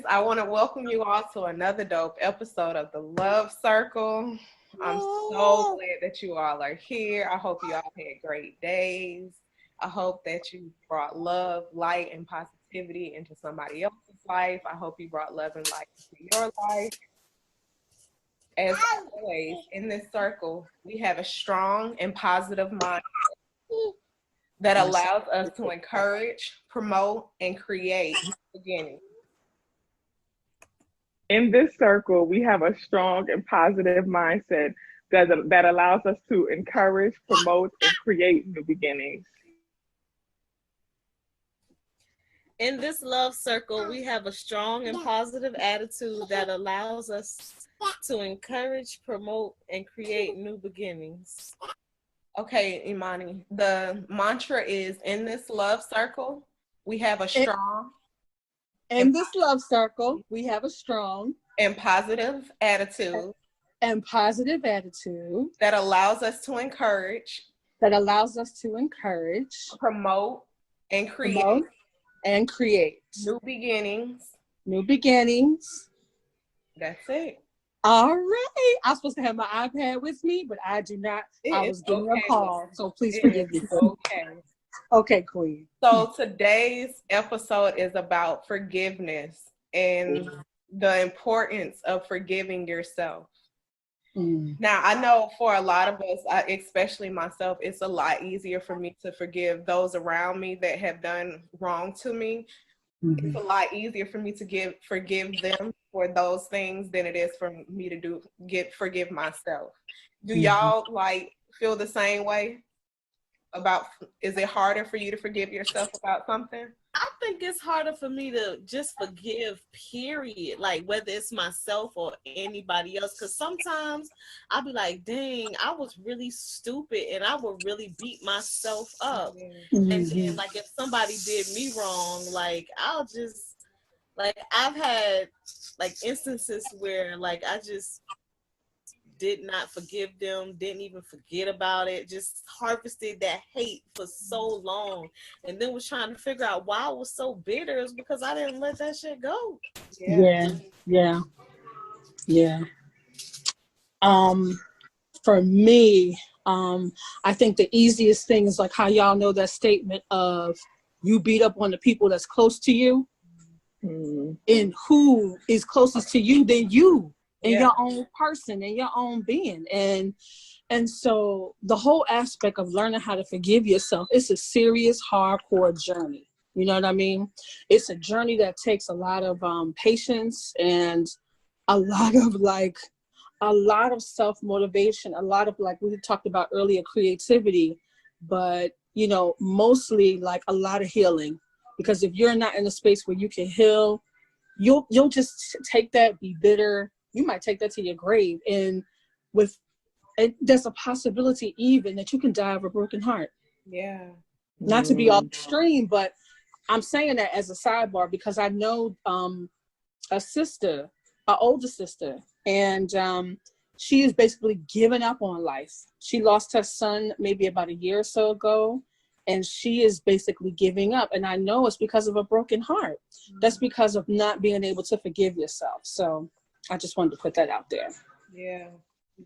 I want to welcome you all to another dope episode of the Love Circle. I'm so glad that you all are here. I hope you all had great days. I hope that you brought love, light, and positivity into somebody else's life. I hope you brought love and light into your life. As always, in this circle, we have a strong and positive mind that allows us to encourage, promote, and create beginnings. In this circle, we have a strong and positive mindset that allows us to encourage, promote, and create new beginnings. In this love circle, we have a strong and positive attitude that allows us to encourage, promote, and create new beginnings. Okay, Imani, the mantra is in this love circle, we have a strong In this love circle, we have a strong and positive attitude and positive attitude that allows us to encourage, that allows us to encourage, promote, and create promote, and create new beginnings. new beginnings. That's it. All right. I'm supposed to have my iPad with me, but I do not. I was getting a call, so please forgive me. Okay. Okay, Queen. So today's episode is about forgiveness and the importance of forgiving yourself. Now, I know for a lot of us, especially myself, it's a lot easier for me to forgive those around me that have done wrong to me. It's a lot easier for me to forgive them for those things than it is for me to forgive myself. Do y'all feel the same way about, is it harder for you to forgive yourself about something? I think it's harder for me to just forgive, period. Like whether it's myself or anybody else. Because sometimes I'll be like, dang, I was really stupid and I would really beat myself up. And then like if somebody did me wrong, like I'll just, like I've had like instances where like I just did not forgive them, didn't even forget about it, just harvested that hate for so long, and then was trying to figure out why I was so bitter. Is because I didn't let that shit go. Yeah. For me, I think the easiest thing is like how y'all know that statement of you beat up on the people that's close to you, and who is closest to you than you. And your own person and your own being. And so the whole aspect of learning how to forgive yourself, it's a serious, hardcore journey. You know what I mean? It's a journey that takes a lot of patience and a lot of self-motivation, a lot of, like we talked about earlier, creativity, but, you know, mostly like a lot of healing. Because if you're not in a space where you can heal, you'll just take that, be bitter. You might take that to your grave, and there's a possibility even that you can die of a broken heart. Yeah. Not to be all extreme, but I'm saying that as a sidebar because I know an older sister, and she is basically giving up on life. She lost her son maybe about a year or so ago, and she is basically giving up. And I know it's because of a broken heart. That's because of not being able to forgive yourself. So I just wanted to put that out there. Yeah,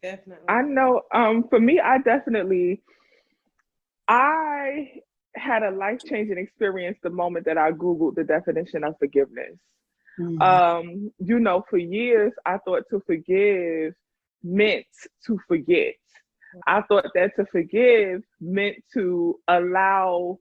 definitely. I know, for me, I had a life-changing experience the moment that I Googled the definition of forgiveness. You know, for years, I thought to forgive meant to forget. I thought that to forgive meant to allow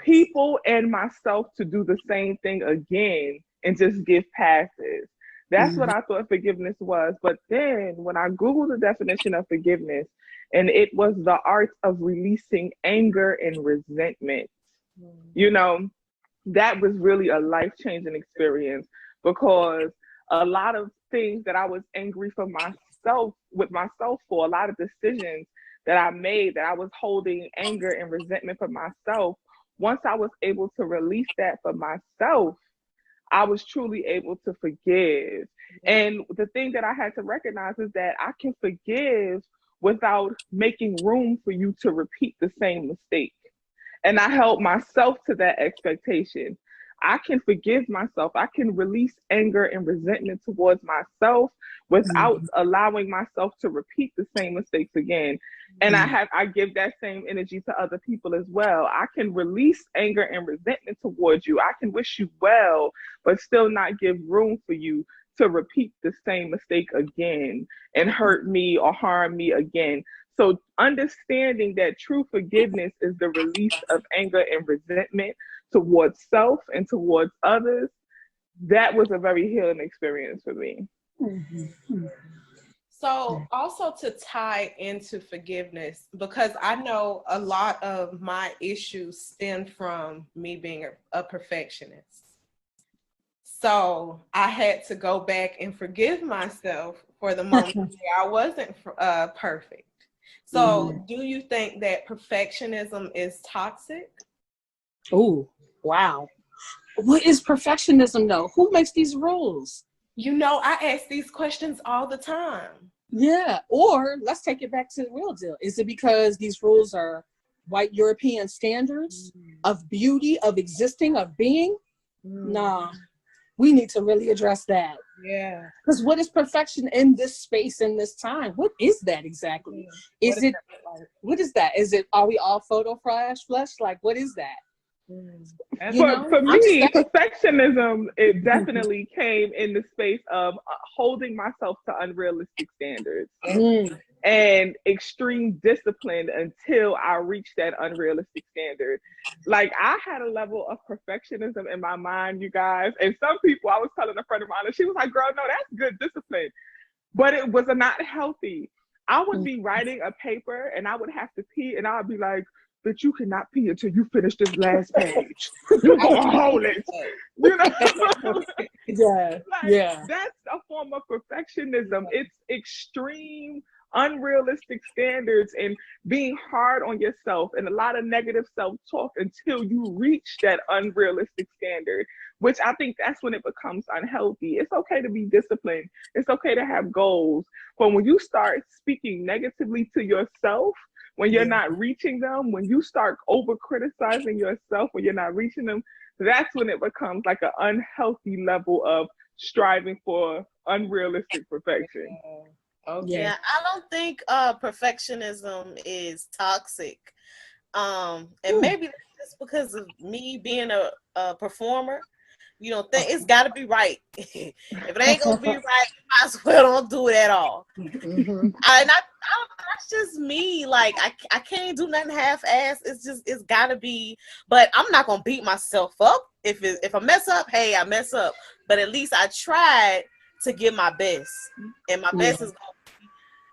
people and myself to do the same thing again and just give passes. That's what I thought forgiveness was. But then when I Googled the definition of forgiveness, and it was the art of releasing anger and resentment, you know, that was really a life-changing experience, because a lot of things that I was angry with myself for, a lot of decisions that I made that I was holding anger and resentment for myself, once I was able to release that for myself, I was truly able to forgive. And the thing that I had to recognize is that I can forgive without making room for you to repeat the same mistake. And I held myself to that expectation. I can forgive myself. I can release anger and resentment towards myself without allowing myself to repeat the same mistakes again. And I give that same energy to other people as well. I can release anger and resentment towards you. I can wish you well, but still not give room for you to repeat the same mistake again and hurt me or harm me again. So understanding that true forgiveness is the release of anger and resentment towards self and towards others, that was a very healing experience for me. So also to tie into forgiveness, because I know a lot of my issues stem from me being a perfectionist. So I had to go back and forgive myself for the moment where I wasn't perfect. So do you think that perfectionism is toxic? Oh, wow. What is perfectionism though? Who makes these rules? You know, I ask these questions all the time. Yeah. Or let's take it back to the real deal. Is it because these rules are white European standards of beauty, of existing, of being? Nah, we need to really address that. Yeah. Because what is perfection in this space, in this time? What is that exactly? What is that? Is it, are we all photo flash? Like, what is that? For me, perfectionism, it definitely came in the space of holding myself to unrealistic standards and extreme discipline until I reached that unrealistic standard. Like, I had a level of perfectionism in my mind, you guys, and some people, I was telling a friend of mine, and she was like, girl, no, that's good discipline, but it was not healthy. I would be writing a paper and I would have to pee, and I'd be like, but you cannot pee until you finish this last page. You're gonna hold it. You know? That's a form of perfectionism. It's extreme, unrealistic standards and being hard on yourself and a lot of negative self-talk until you reach that unrealistic standard, which I think that's when it becomes unhealthy. It's okay to be disciplined. It's okay to have goals. But when you start speaking negatively to yourself, when you're not reaching them, when you start over criticizing yourself, when you're not reaching them, that's when it becomes like an unhealthy level of striving for unrealistic perfection. Yeah, I don't think perfectionism is toxic. And maybe that's just because of me being a performer. You know, it's got to be right. If it ain't gonna be right, I might as well don't do it at all. That's just me. Like, I can't do nothing half-ass. It's got to be. But I'm not gonna beat myself up if I mess up. Hey, I mess up. But at least I tried to give my best, and my best is gonna be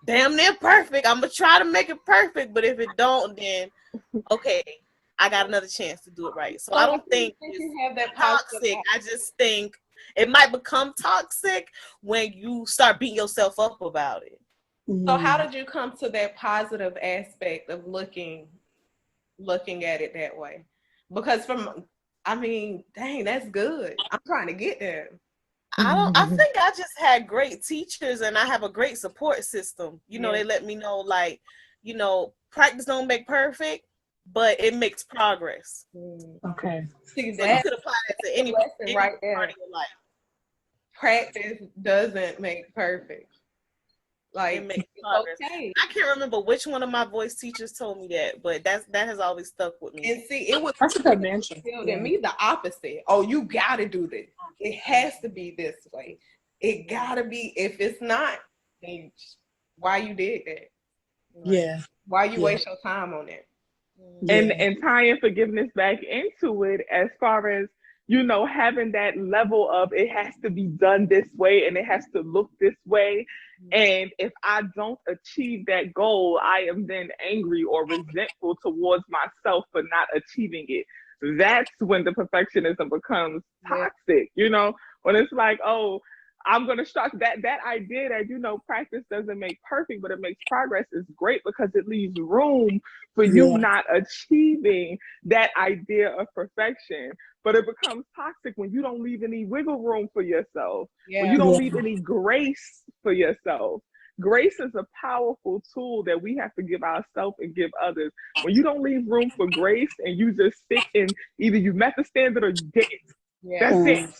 damn near perfect. I'm gonna try to make it perfect. But if it don't, then okay, I got another chance to do it right. So I don't think you have that toxic. I just think it might become toxic when you start beating yourself up about it. So how did you come to that positive aspect of looking at it that way? Because dang, that's good. I'm trying to get there. I think I just had great teachers and I have a great support system. You know, they let me know, like, you know, practice don't make perfect, but it makes progress. Okay. See, so you could apply that to any right part there. of your life. Practice doesn't make perfect. Like, it makes progress. Okay. I can't remember which one of my voice teachers told me that, but that has always stuck with me. And see, it was me the opposite. Oh, you gotta do this. It has to be this way. It gotta be. If it's not, then why you did that? Yeah. Why you waste your time on it? And tying forgiveness back into it, as far as, you know, having that level of it has to be done this way and it has to look this way. And if I don't achieve that goal, I am then angry or resentful towards myself for not achieving it. That's when the perfectionism becomes toxic, you know, when it's like, oh, I'm going to start that idea that, you know, practice doesn't make perfect, but it makes progress is great because it leaves room for you not achieving that idea of perfection. But it becomes toxic when you don't leave any wiggle room for yourself, when you don't leave any grace for yourself. Grace is a powerful tool that we have to give ourselves and give others. When you don't leave room for grace and you just stick in either you met the standard or you didn't, Yeah. That's it.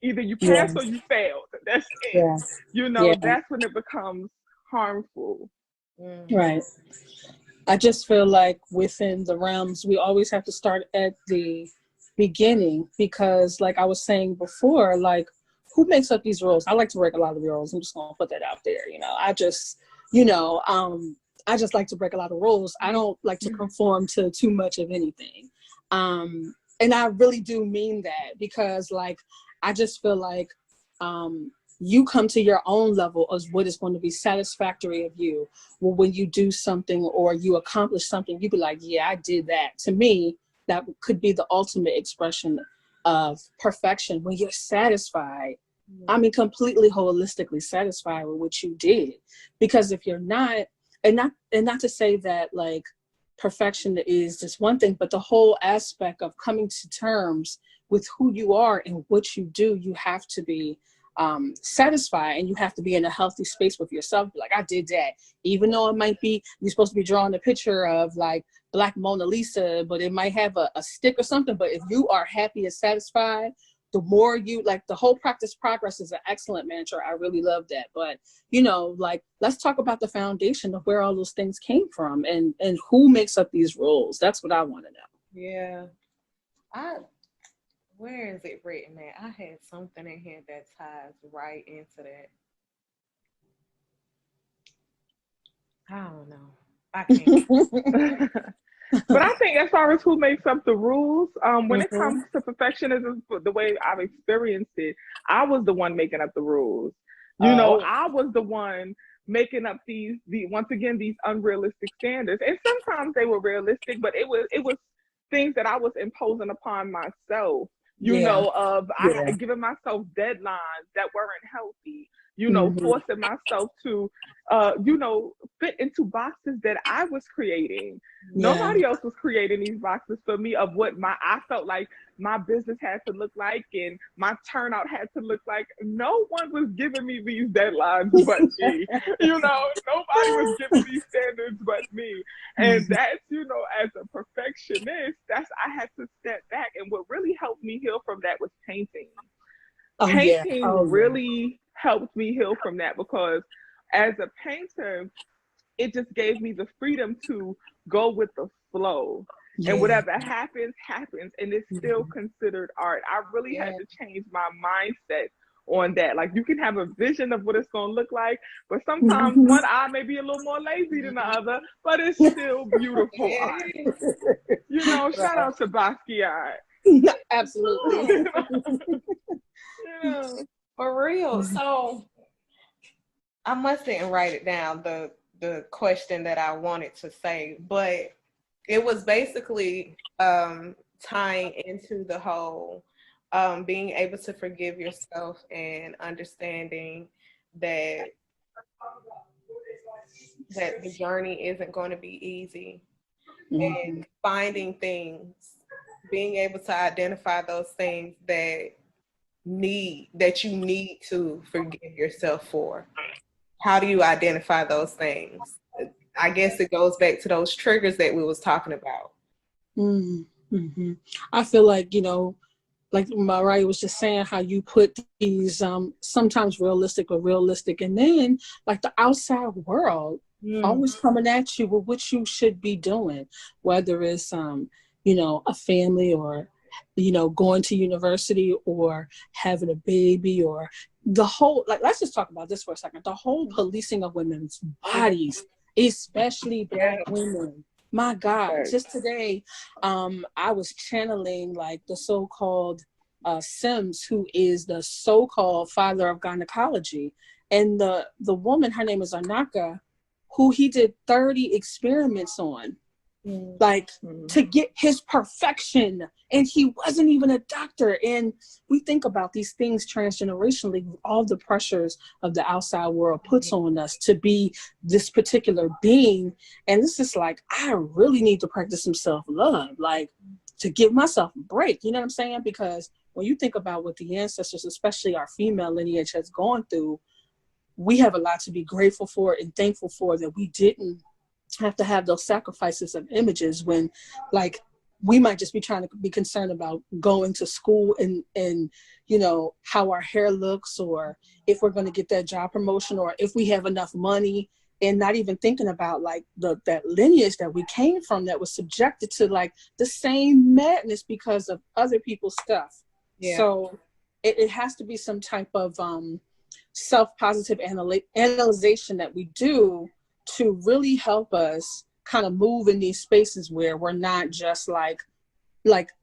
Either you passed or you failed. That's it. Yeah. You know, that's when it becomes harmful. Right. I just feel like within the realms, we always have to start at the beginning because, like I was saying before, like who makes up these rules? I like to break a lot of rules. I'm just gonna put that out there. I just, I just like to break a lot of rules. I don't like to conform to too much of anything. And I really do mean that because, like, I just feel like you come to your own level of what is going to be satisfactory of you. Well, when you do something or you accomplish something, you be like, yeah, I did that. To me, that could be the ultimate expression of perfection when you're satisfied. I mean, completely holistically satisfied with what you did. Because if you're not, and not to say that like perfection is just one thing, but the whole aspect of coming to terms with who you are and what you do, you have to be satisfied, and you have to be in a healthy space with yourself. Like, I did that, even though it might be you're supposed to be drawing a picture of like Black Mona Lisa, but it might have a stick or something. But if you are happy and satisfied, the more you like, the whole practice progress is an excellent mantra. I really love that. But like, let's talk about the foundation of where all those things came from and who makes up these rules. That's what I want to know. Yeah. Where is it written at? I had something in here that ties right into that. I don't know. I can't. But I think as far as who makes up the rules, when it comes to perfectionism, the way I've experienced it, I was the one making up the rules. I was the one making up these unrealistic standards. And sometimes they were realistic, but it was things that I was imposing upon myself. Giving myself deadlines that weren't healthy, forcing myself to, fit into boxes that I was creating. Yeah. Nobody else was creating these boxes for me of what I felt like my business had to look like and my turnout had to look like. No one was giving me these deadlines but me. Nobody was giving these standards but me. And that's, as a perfectionist, I had to step back. And what really helped me heal from that was painting. Painting really helped me heal from that, because as a painter, it just gave me the freedom to go with the flow. Yeah. And whatever happens, and it's still considered art. I really had to change my mindset on that. Like, you can have a vision of what it's going to look like, but sometimes one eye may be a little more lazy than the other, but it's still beautiful art. Shout out to Basquiat. Absolutely. For real. So I didn't write it down, the question that I wanted to say, but it was basically tying into the whole being able to forgive yourself and understanding that the journey isn't going to be easy, and finding things, being able to identify those things that you need to forgive yourself for. How do you identify those things? I guess it goes back to those triggers that we was talking about. I feel like, like Mariah was just saying, how you put these sometimes realistic, and then like the outside world always coming at you with what you should be doing, whether it's a family, or going to university, or having a baby, or the whole, like, let's just talk about this for a second, the whole policing of women's bodies, especially Black women. My God, just today, I was channeling like the so-called Sims, who is the so-called father of gynecology. And the woman, her name is Anaka, who he did 30 experiments on, to get his perfection. And he wasn't even a doctor. And we think about these things transgenerationally, all the pressures of the outside world puts on us to be this particular being. And it's just like, I really need to practice some self-love, like to give myself a break. You know what I'm saying? Because when you think about what the ancestors, especially our female lineage, has gone through, we have a lot to be grateful for and thankful for, that we didn't have to have those sacrifices of images when, like, we might just be trying to be concerned about going to school and you know, how our hair looks, or if we're going to get that job promotion, or if we have enough money, and not even thinking about like that lineage that we came from that was subjected to like the same madness because of other people's stuff. Yeah. So it has to be some type of self-positive analyzation that we do to really help us kind of move in these spaces where we're not just like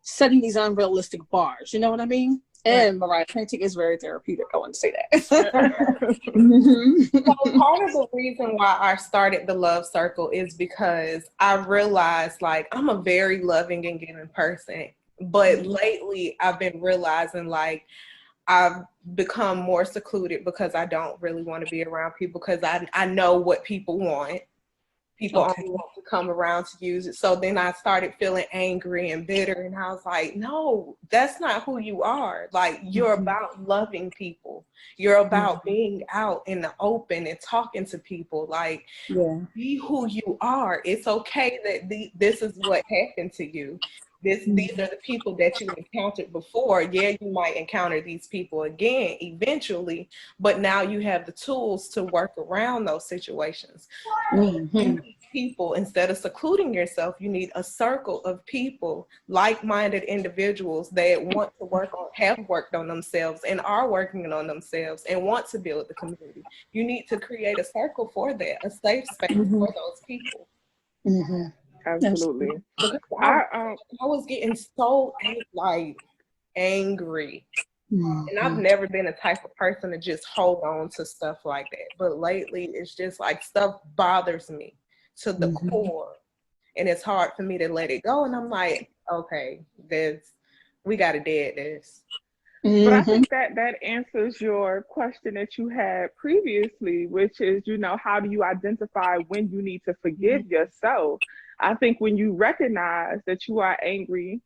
setting these unrealistic bars. You know what I mean? And Mariah, painting is very therapeutic. I want to say that. So part of the reason why I started the Love Circle is because I realized like I'm a very loving and giving person. But lately I've been realizing like I've become more secluded because I don't really want to be around people, because I know what people want. People only want to come around to use it. So then I started feeling angry and bitter, and I was like, no, that's not who you are. Like, you're about loving people. You're about being out in the open and talking to people. Like, be who you are. It's okay that this is what happened to you. These are the people that you encountered before. Yeah, you might encounter these people again eventually, but now you have the tools to work around those situations. You need people, instead of secluding yourself, you need a circle of people, like-minded individuals that want to have worked on themselves and are working on themselves and want to build the community. You need to create a circle for that, a safe space for those people. Absolutely. I was getting so angry. And I've never been the type of person to just hold on to stuff like that. But lately, it's just like stuff bothers me to the core. And it's hard for me to let it go. And I'm like, okay, we got to dead this. But I think that answers your question that you had previously, which is, you know, how do you identify when you need to forgive yourself? I think when you recognize that you are angry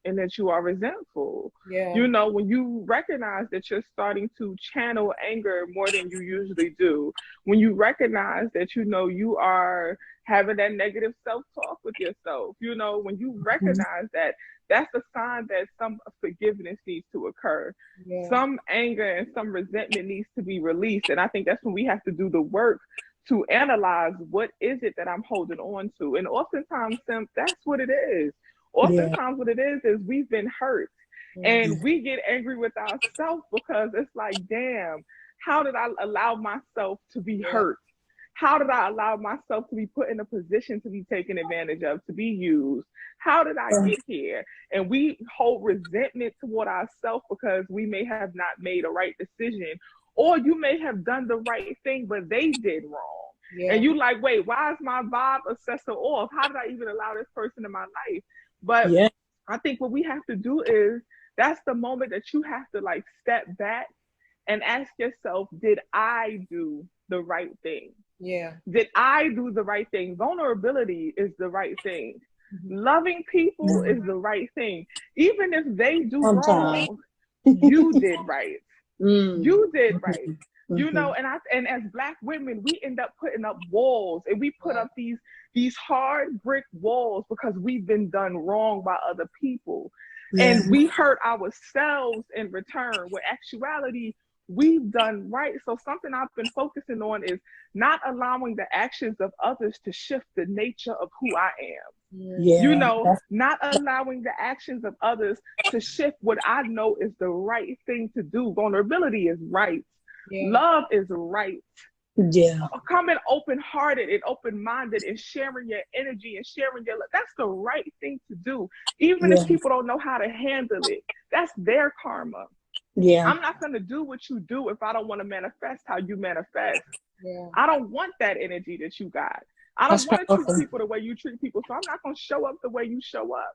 and that you are resentful, you know, when you recognize that you're starting to channel anger more than you usually do, when you recognize that, you know, you are having that negative self-talk with yourself, you know, when you recognize that, that's a sign that some forgiveness needs to occur. Some anger and some resentment needs to be released. And I think that's when we have to do the work to analyze, what is it that I'm holding on to? And oftentimes, that's what it is. Oftentimes what it is we've been hurt. And we get angry with ourselves because it's like, damn, how did I allow myself to be hurt? How did I allow myself to be put in a position to be taken advantage of, to be used? How did I get here? And we hold resentment toward ourselves because we may have not made a right decision, or you may have done the right thing, but they did wrong. And you like, wait, why is my vibe assessor off? How did I even allow this person in my life? But I think what we have to do is, that's the moment that you have to like step back and ask yourself, did I do the right thing? Did I do the right thing? Vulnerability is the right thing. Loving people is the right thing. Even if they do wrong, you did right. You did right. You know, and as Black women, we end up putting up walls, and we put up these hard brick walls because we've been done wrong by other people. And we hurt ourselves in return, when actuality, we've done right. So something I've been focusing on is not allowing the actions of others to shift the nature of who I am. You know, not allowing the actions of others to shift what I know is the right thing to do. Vulnerability is right. Love is right. Coming open-hearted and open-minded and sharing your energy and sharing your love, that's the right thing to do. Even if people don't know how to handle it, that's their karma. I'm not going to do what you do if I don't want to manifest how you manifest. I don't want that energy that you got. I don't want to treat people the way you treat people, so I'm not going to show up the way you show up.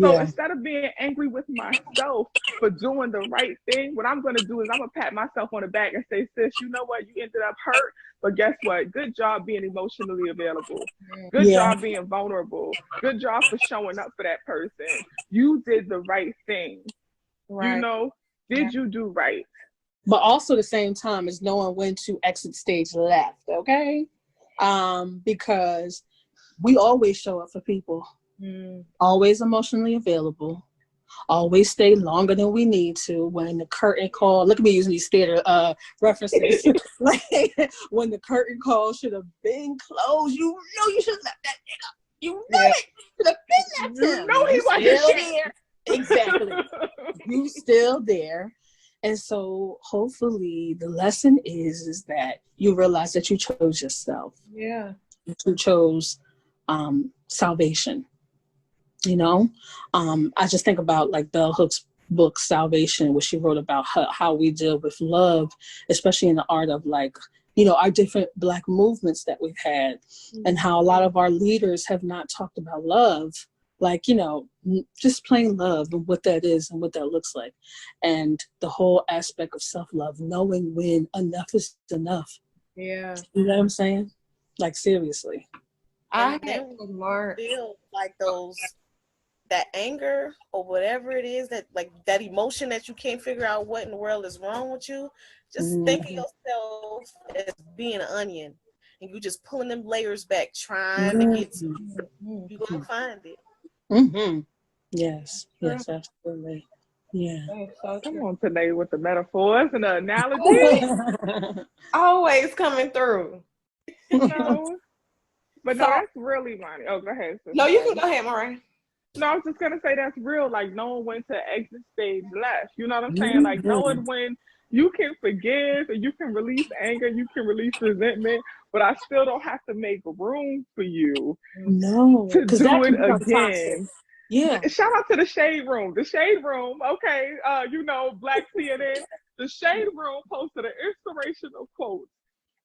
So instead of being angry with myself for doing the right thing, what I'm going to do is I'm going to pat myself on the back and say, sis, you know what? You ended up hurt, but guess what? Good job being emotionally available. Good job being vulnerable. Good job for showing up for that person. You did the right thing. You know, did you do right? But also at the same time is knowing when to exit stage left, okay? Because we always show up for people. always emotionally available, always stay longer than we need to. When the curtain call, look at me using these theater references. Like when the curtain call should have been closed, you know you should have left that nigga. You know it should have been left him. You know he wasn't still there. Exactly. You still there. And so hopefully the lesson is that you realize that you chose yourself. Yeah. You chose salvation. You know, I just think about like Bell Hooks' book Salvation, where she wrote about how we deal with love, especially in the art of like, you know, our different Black movements that we've had, and how a lot of our leaders have not talked about love, like, you know, just plain love and what that is and what that looks like. And the whole aspect of self-love, knowing when enough is enough. Yeah. You know what I'm saying? Like, seriously. I then had learned feel like that anger or whatever it is, that like that emotion that you can't figure out what in the world is wrong with you. Just think of yourself as being an onion, and you just pulling them layers back, trying to get to it. You're gonna find it. Mm-hmm. Yes, absolutely. Yeah. so Come on today with the metaphors and the analogies. always coming through. You know? But no, So- that's really money. Oh, go ahead. Sister. No, you can go ahead, Moray. No, I was just gonna say that's real. Like knowing when to exit stage left. You know what I'm saying? Like knowing when you can forgive and you can release anger, you can release resentment, but I still don't have to make room for you to do it again. Yeah. Shout out to the Shade Room. The Shade Room, okay, you know, Black CNN. The Shade Room posted an inspirational quote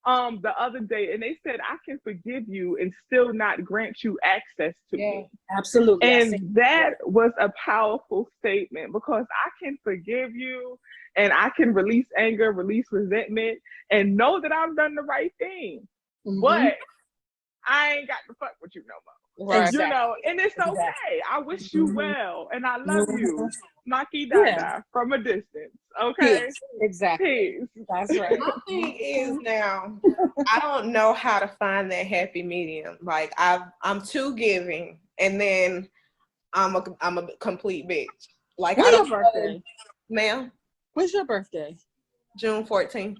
the other day, and they said, I can forgive you and still not grant you access to me. Absolutely. And that was a powerful statement, because I can forgive you and I can release anger, release resentment, and know that I've done the right thing. But I ain't got to fuck with you no more. Right. You know, and it's okay. I wish you well, and I love you. Maki Dada from a distance. Okay. Peace. Exactly. Peace. That's right. My thing is now, I don't know how to find that happy medium. Like I'm too giving, and then I'm a complete bitch. Like When's I don't your birthday? Ma'am, When's your birthday? June 14th.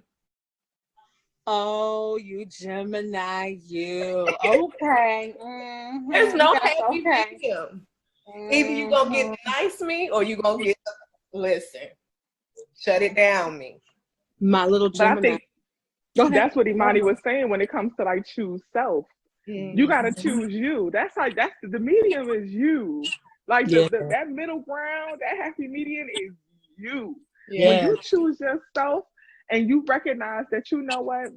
Oh, you Gemini, you. Okay. There's no happy medium. Either you gonna get nice me or you gonna get listen. Shut it down me. My little Gemini. But I think that's what Imani was saying when it comes to like choose self. You gotta choose you. That's the medium is you. Like that middle ground, that happy medium is you. When you choose yourself and you recognize that, you know what,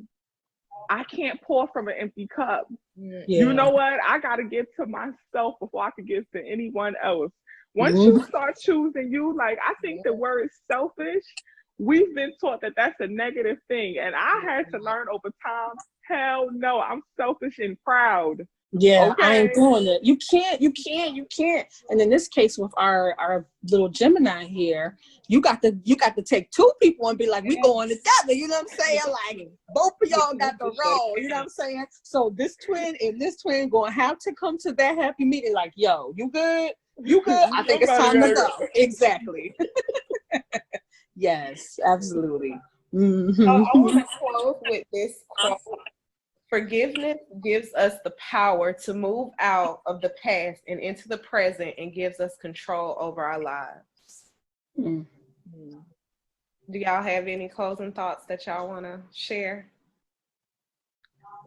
I can't pour from an empty cup. You know what, I gotta give to myself before I can give to anyone else. Once you start choosing you, like I think the word selfish, we've been taught that that's a negative thing, and I had to learn over time, hell no, I'm selfish and proud. Yeah, I ain't doing it. You can't. And in this case with our little Gemini here, you got to take two people and be like, we going together. You know what I'm saying? Like both of y'all got the role. You know what I'm saying? So this twin and this twin gonna have to come to that happy meeting. Like, yo, you good? You good? I think it's time to go. Exactly. Yes, absolutely. So I want to close with this quote. Forgiveness gives us the power to move out of the past and into the present, and gives us control over our lives. Do y'all have any closing thoughts that y'all want to share?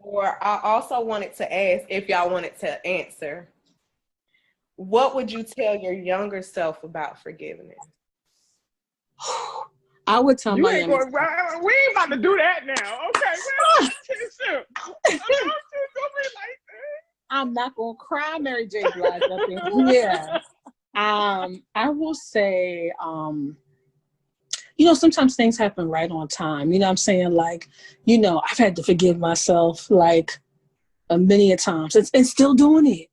Or I also wanted to ask, if y'all wanted to answer, what would you tell your younger self about forgiveness? I would tell my younger self. We ain't about to do that now. Okay. I'm not gonna cry, Mary J. Blige up in here. I will say, you know, sometimes things happen right on time. You know what I'm saying? Like, you know, I've had to forgive myself like a many a times. It's still doing it.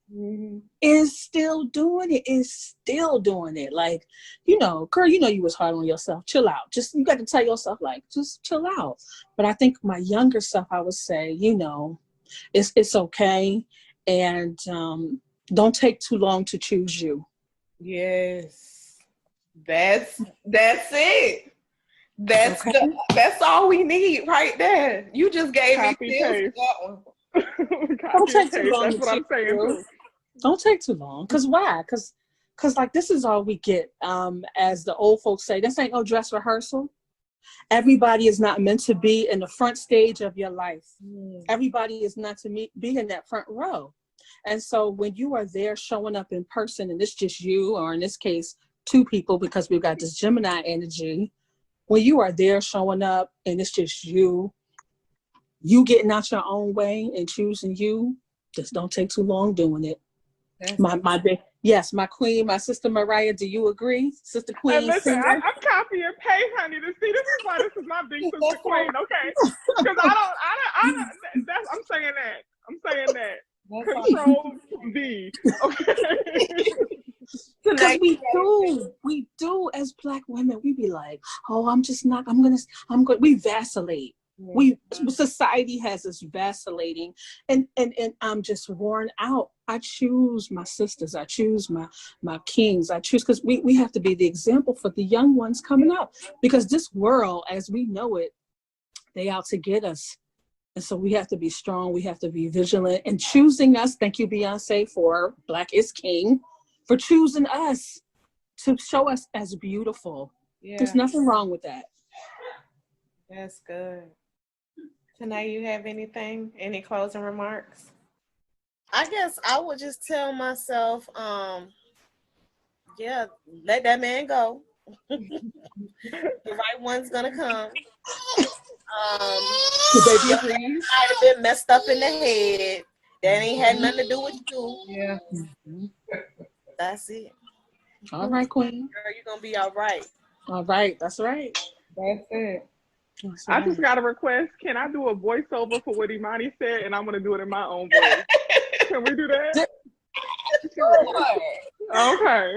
It's still doing it. It's still doing it. Like, you know, girl, you know you was hard on yourself. Chill out. Just, you got to tell yourself, like, just chill out. But I think my younger self, I would say, you know, it's okay. And, Don't take too long to choose you. Yes. That's it. That's Okay. that's all we need right there. You just gave Copy me pills paste. for that one. Don't take too long That's to what I'm choose saying you. too. Don't take too long. Cause why? Cause like this is all we get. As the old folks say, this ain't no dress rehearsal. Everybody is not meant to be in the front stage of your life. Everybody is not to be in that front row. And so when you are there showing up in person, and it's just you, or in this case, two people, because we've got this Gemini energy, when you are there showing up and it's just you getting out your own way and choosing you, just don't take too long doing it. Yes, my queen, my sister Mariah, do you agree? Sister Queen. And listen, I'm copy and paste, honey. To see, this is why this is my big sister queen, okay? Because I don't. I'm saying that. I'm saying that. Control V. Okay. Because we do as Black women, we be like, oh, we vacillate. Society has us vacillating, and I'm just worn out. I choose my sisters. I choose my kings. I choose, because we have to be the example for the young ones coming up, because this world, as we know it, they out to get us. And so we have to be strong. We have to be vigilant and choosing us. Thank you, Beyonce, for Black is King, for choosing us to show us as beautiful. Yeah. There's nothing wrong with that. That's good. Tonight, you have anything? Any closing remarks? I guess I would just tell myself, let that man go. The right one's gonna come. Might have been messed up in the head. That ain't had nothing to do with you. Yeah. That's it. All right, Queen. Girl, you're gonna be all right. All right. That's right. That's it. That's I right. just got a request. Can I do a voiceover for what Imani said? And I'm going to do it in my own voice. Can we do that? Okay.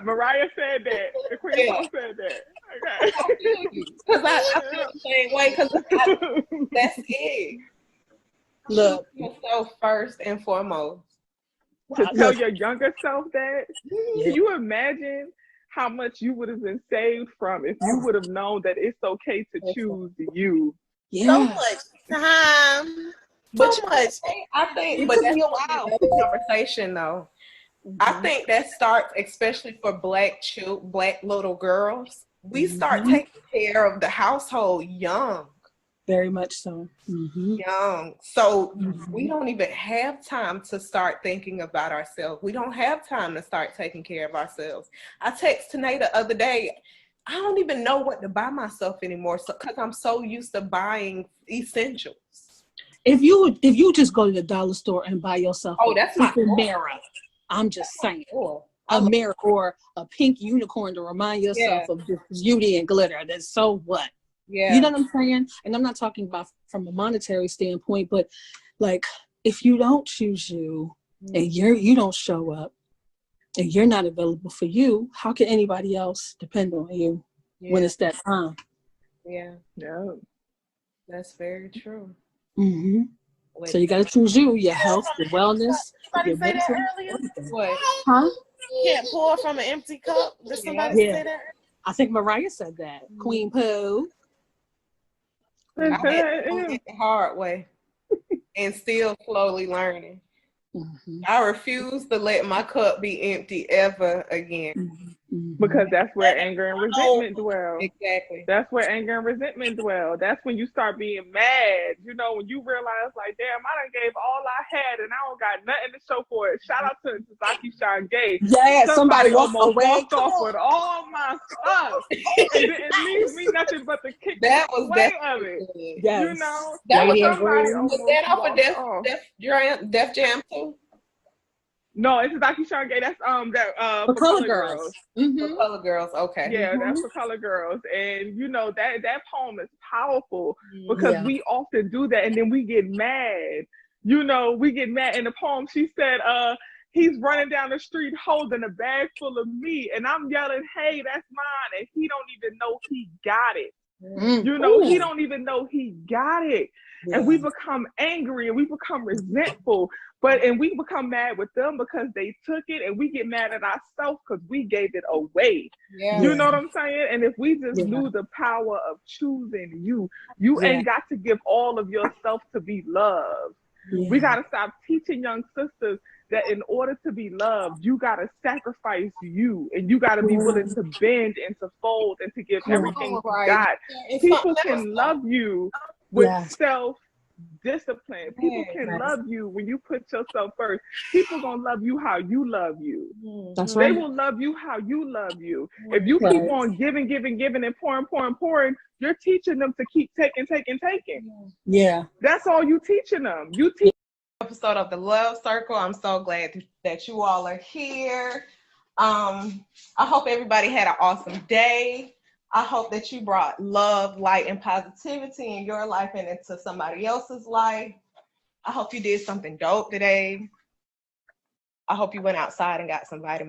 Mariah said that. The Queen said that. Okay. Because I feel the same way. Because that's it. Look, yourself first and foremost. To tell your younger self that, can you imagine how much you would have been saved from if you would have known that it's okay to choose you? Yeah. So much time. So much. I think, but that's another conversation though. I think that starts, especially for Black little girls. We start taking care of the household young. Very much so. Young. So we don't even have time to start thinking about ourselves. We don't have time to start taking care of ourselves. I texted Tanae the other day, I don't even know what to buy myself anymore, because I'm so used to buying essentials. If you just go to the dollar store and buy yourself that's my mirror, I'm just saying, a mirror or a pink unicorn to remind yourself of beauty and glitter. Then so what? Yeah. You know what I'm saying? And I'm not talking about from a monetary standpoint, but like if you don't choose you and you don't show up and you're not available for you, how can anybody else depend on you when it's that time? Yeah. No. That's very true. So you got to choose you, your health, your wellness. Somebody say that earlier? What? Huh? You can't pour from an empty cup. Did somebody say that? I think Mariah said that. Queen Pooh. I had to do it the hard way and still slowly learning. I refuse to let my cup be empty ever again. Because that's where anger and resentment dwell. Exactly. That's where anger and resentment dwell. That's when you start being mad. You know, when you realize, like, damn, I done gave all I had and I don't got nothing to show for it. Shout out to Zaki Sean Gay. Yeah, somebody walked off with all my stuff and didn't leave me nothing but the kick away of it. Yes. You know, that was somebody was that off of Def Jam too? No, it's Zaki Sean Gay. That's for Color Girls. For Color Girls, okay. Yeah, that's for Color Girls. And you know that poem is powerful because we often do that and then we get mad. You know, we get mad. In the poem she said, he's running down the street holding a bag full of meat and I'm yelling, hey, that's mine, and he don't even know he got it. You know, he Ooh. don't even know he got it. Yeah. And we become angry and we become resentful, and we become mad with them because they took it, and we get mad at ourselves because we gave it away. Yeah. You know what I'm saying? And if we just Yeah. knew the power of choosing you Yeah. ain't got to give all of yourself to be loved. Yeah. We got to stop teaching young sisters that in order to be loved, you got to sacrifice you, and you got to be willing to bend and to fold and to give everything you got. People can love you with self-discipline. People can love you when you put yourself first. People gonna love you how you love you. That's right. They will love you how you love you. If you keep on giving and pouring, you're teaching them to keep taking. Yeah. That's all you teaching them. You teach episode of the Love Circle. I'm so glad that you all are here. I hope everybody had an awesome day. I hope that you brought love, light, and positivity in your life and into somebody else's life. I hope you did something dope today. I hope you went outside and got some vitamin